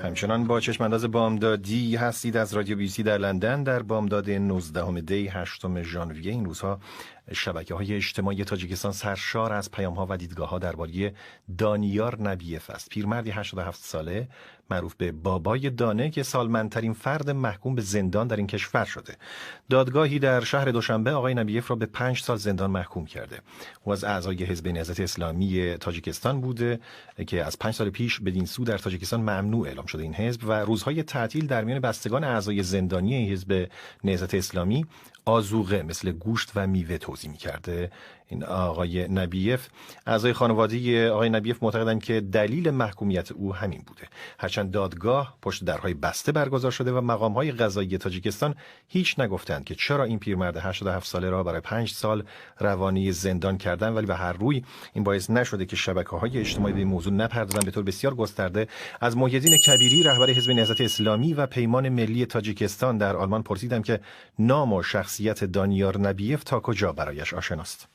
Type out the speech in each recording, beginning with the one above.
همچنان با چشمانداز بامدادی هستید از رادیو BBC در لندن در بامداد 19 دی 8 ژانویه. این روزها شبکه‌های اجتماعی تاجیکستان سرشار از پیام‌ها و دیدگاه‌ها درباره دانیار نبیف است. پیرمردی 87 ساله معروف به بابای دانه که سالمندترین فرد محکوم به زندان در این کشور شده. دادگاهی در شهر دوشنبه آقای نبیف را به 5 سال زندان محکوم کرده. او از اعضای حزب نهضت اسلامی تاجیکستان بوده که از 5 سال پیش بدین سو در تاجیکستان ممنوع اعلام شده این حزب و روزهای تعطیل در میان بستگان اعضای زندانی حزب نهضت اسلامی آذوقه مثل گوشت و میوه توزیع می‌کرده. این آقای نبیف، اعضای خانواده آقای نبیف معتقدند که دلیل محکومیت او همین بوده. هرچند دادگاه پشت درهای بسته برگزار شده و مقام‌های قضایی تاجیکستان هیچ نگفتند که چرا این پیرمرد 87 ساله را برای 5 سال روانه زندان کردن، ولی به هر روی این باعث نشده که شبکه‌های اجتماعی به این موضوع نپردازند. به طور بسیار گسترده از محی الدین کبیری، رهبر حزب نهضت اسلامی و پیمان ملی تاجیکستان در آلمان پرسیدم که نام و شخصیت دانیار نبیف تا کجا برایش آشناست.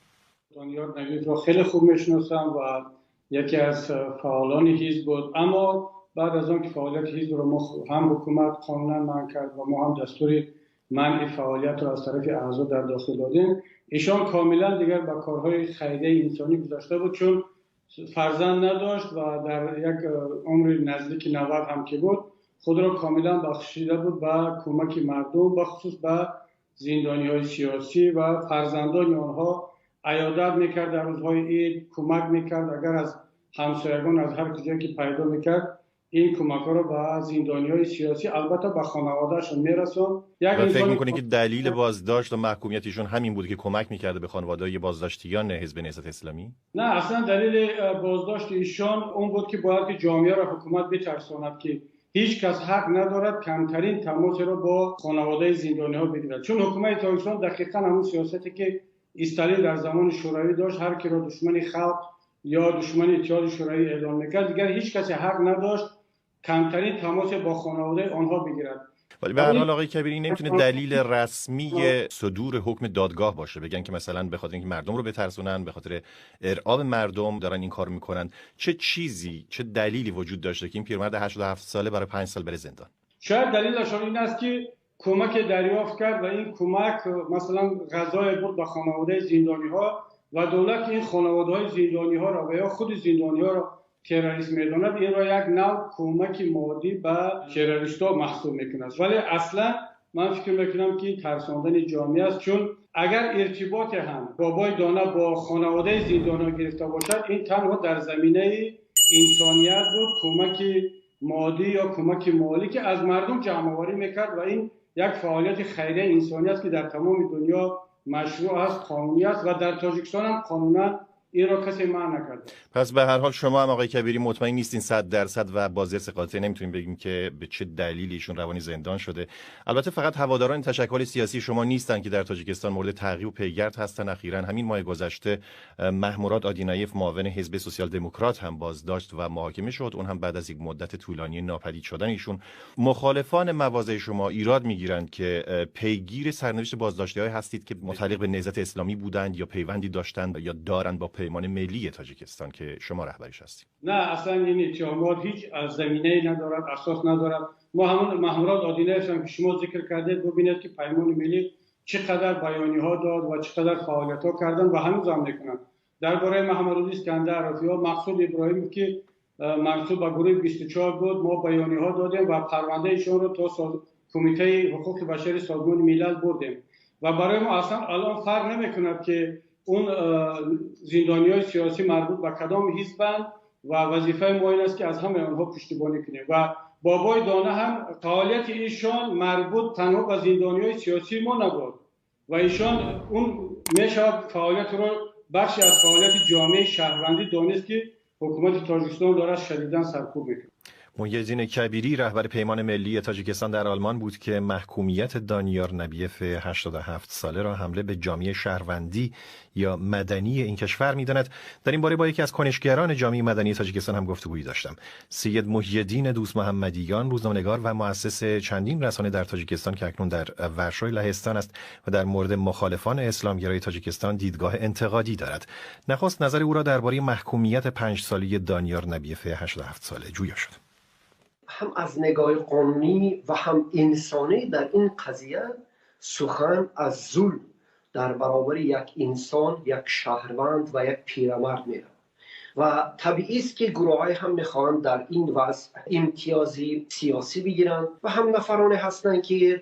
دانیار نبیف را خیلی خوب میشناسم و یکی از فعالان حزب بود، اما بعد از آن که فعالیت حزب را هم حکومت قانونا منع کرد و ما هم دستور منع فعالیت را از طرف اعضا در داخل دادیم، ایشان کاملا دیگر با کارهای خیریه انسانی گذاشته بود، چون فرزند نداشت و در یک عمر نزدیک 90 هم که بود خود را کاملا بخشیده بود به کمک مردم، به خصوص به زندانی‌های سیاسی و فرزندان آنها عیادت میکرد، در روزهای عید کمک میکرد، اگر از همسایگان از هر کجایی که پیدا میکرد این کمک‌ها رو به زندانی‌های سیاسی البته به خانواده‌شون میرسوند. و فکر می‌کنید که دلیل بازداشت و محکومیتشون همین بود که کمک میکرده به خانواده‌های بازداشتیان حزب نهضت اسلامی؟ نه، اصلا دلیل بازداشت ایشان اون بود که باید که جامعه را حکومت بترساند که هیچ کس حق ندارد کمترین تماس را با خانواده زندانی‌ها بگیرد، چون حکومت تاجیکستان دقیقاً همون سیاستی که استالین در زمان شوروی داشت، هر کی را دشمن خلق یا دشمن اتحاد شوروی اعلام میکرد دیگر هیچ کسی حق نداشت کمترین تماس با خانواده آنها بگیرد. ولی به هر حال آقای کبیری نمیتونه دلیل رسمی صدور حکم دادگاه باشه، بگن که مثلا به خاطر اینکه مردم رو بترسونن، به خاطر ارعاب مردم دارن این کارو میکنن. چه دلیلی وجود داشته که این پیرمرد 87 ساله برای 5 سال بره زندان؟ شاید دلیلش این است که کمک دریافت کرد و این کمک مثلا غذای بود به خانواده زندانی‌ها و دولت این خانواده‌های زندانی‌ها را و یا خود زندانی‌ها را تروریست می‌داند، این را یک نوع کمک مادی به تروریست‌ها محسوب می‌کند. ولی اصلا من فکر می‌کنم که ترساندن جامعه است، چون اگر ارتباط هم بابای دانه با خانواده زندانی‌ها گرفته باشد، این تنها در زمینه انسانیت بود، کمک مادی یا کمک مالی که از مردم جمع‌آوری می‌کرد و این یک فعالیت خیریه انسانی است که در تمام دنیا مشروع است، قانونی است و در تاجیکستان هم قانونا این را کسی منع نکرده. پس به هر حال شما هم آقای کبیری مطمئن نیستین 100% و با زرس قاطع نمیتونیم بگیم که به چه دلیلی ایشون روانی زندان شده. البته فقط هواداران تشکل سیاسی شما نیستن که در تاجیکستان مورد تعقیب و پیگرد هستن. اخیراً همین ماه گذشته محموراد آدینایف معاون حزب سوسیال دموکرات هم بازداشت و محاکمه شد، اون هم بعد از یک مدت طولانی ناپدید شدن ایشون. مخالفان مواضع شما ایراد میگیرند که پیگیر سرنوشت بازداشتی‌های هستید که متعلق به نهضت اسلامی بودند یا پیوندی داشتند یا دارند با پیمان ملی تاجیکستان که شما رهبرش هستید. نه، اصلا این اتهامات هیچ زمینه‌ای ندارد، اساس ندارد. ما همون محموراد آدینایف هم که شما ذکر کردید ببینید که پیمان ملی چقدر بیانیه‌ها داد و چقدر فعالیت‌ها کردن و هنوز هم میکنن. درباره محمد اسکندر رفیع مقصود ابراهیم که منصوب به گروه 24 بود، ما بیانیه‌ها دادیم و پرونده ایشون رو تا کمیته حقوق بشر سازمان ملل بردیم و برای ما اصلا الان فرق نمی‌کند که اون زندانی‌های سیاسی مربوط به کدام حزبند و وظیفه ما این است که از همه آنها پشتیبانی کنیم و بابای دانه هم فعالیت ایشان مربوط تنها به زندانی‌های سیاسی ما نبود و ایشان اون میشه فعالیت رو بخشی از فعالیت جامعه شهروندی دانست که حکومت تاجیکستان داره شدیداً سرکوب میکنه. محی‌الدین کبیری رهبر پیمان ملی تاجیکستان در آلمان بود که محکومیت دانیار نبیف 87 ساله را حمله به جامعه شهروندی یا مدنی این کشور می‌داند. در این باره با یکی از کنشگران جامعه مدنی تاجیکستان هم گفتگویی داشتم. سید محی‌الدین دوست محمدیان، روزنامه‌نگار و مؤسس چندین رسانه در تاجیکستان که اکنون در ورشوی لهستان است و در مورد مخالفان اسلامگرای تاجیکستان دیدگاه انتقادی دارد. نخست نظر او را درباره محکومیت 5 ساله دانیار نبیف 87 ساله جویا شد. هم از نگاه قانونی و هم انسانی در این قضیه سخن از ظلم در برابر یک انسان، یک شهروند و یک پیرمرد میره و طبیعی است که گروه‌های هم میخوان در این وضع امتیازی سیاسی بگیرن و هم نفرانی هستند که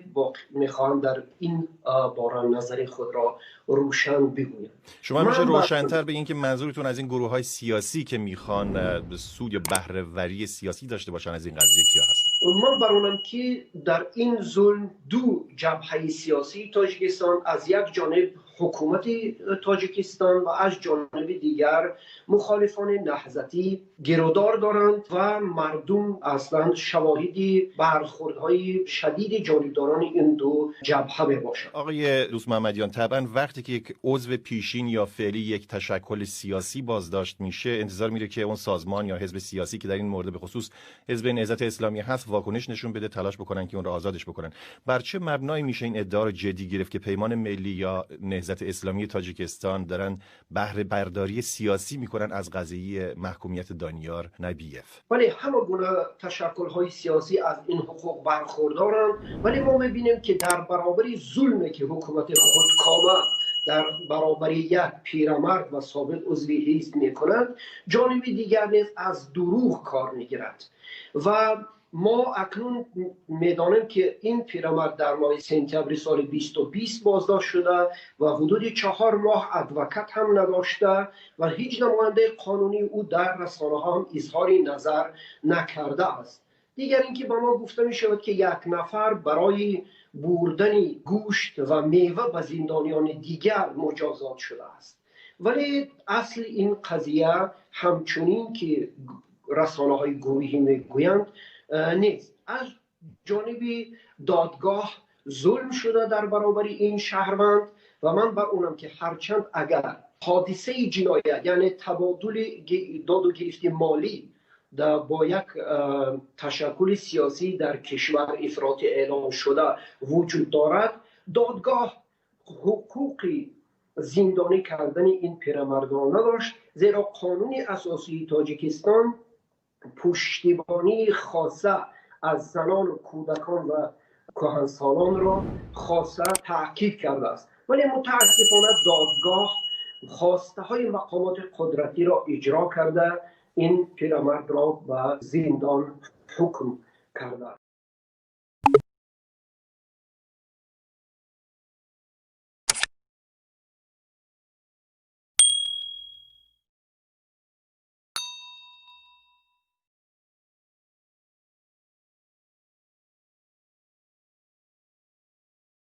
میخوان در این باره نظر خود را روشن بگویند. شما میشه روشن‌تر به این که منظورتون از این گروه‌های سیاسی که میخوان به سود یا بهره‌وری سیاسی داشته باشن از این قضیه کیا هستن؟ من برونم که در این ظلم دو جبهه سیاسی تاجیکستان، از یک جانب حکومت تاجیکستان و از جانب دیگر مخالفان نهضتی گرودار دارند و مردم اصلا شواهدی برخوردهای شدید جانبداران این دو جبهه میباشند. آقای دوست محمدیان، طبعا وقتی که یک عضو پیشین یا فعلی یک تشکل سیاسی بازداشت میشه انتظار میره که اون سازمان یا حزب سیاسی که در این مورد به خصوص حزب نهضت اسلامی هست واکنش نشون بده، تلاش بکنن که اون رو آزادش بکنن. بر چه مبنایی میشه این ادعا رو جدی گرفت که پیمان ملی یا نهضت اسلامی تاجیکستان دارن بهره برداری سیاسی میکنن از قضیه محکومیت دانیار نبیف؟ ولی همه گونه تشکل‌های سیاسی از این حقوق برخوردارند، ولی ما می‌بینیم که در برابر ظلمی که حکومت خودکامه در برابر یک پیرمرد و سابق عضو حزب می‌کند، جانب دیگر نیز از دروغ کار می‌گیرد و ما اکنون میدانیم که این پیرمرد در ماه سپتامبر سال 2020 بازداشت شده و حدود 4 ماه ادوکت هم نداشته و هیچ نماینده قانونی او در رسانه ها هم اظهار نظر نکرده است. دیگر اینکه به ما گفته می شود که یک نفر برای بردن گوشت و میوه به زندانیان دیگر مجازات شده است، ولی اصل این قضیه همچنین که رسانه های گروهی میگویند نیست. از جانب دادگاه ظلم شده در برابر این شهروند و من بر اونم که هرچند اگر حادثه جنایت یعنی تبادل داد و گرفت مالی با یک تشکل سیاسی در کشور افراطی اعلام شده وجود دارد، دادگاه حقوقی زندانی کردن این پیرمردان نداشت، زیرا قانون اساسی تاجیکستان پشتیبانی خاصه از زنان و کودکان و کهنسالان را خاصه تاکید کرده است، ولی متاسفانه دادگاه خواسته های مقامات قدرتی را اجرا کرده این پیرمرد را به زندان حکم کرده است.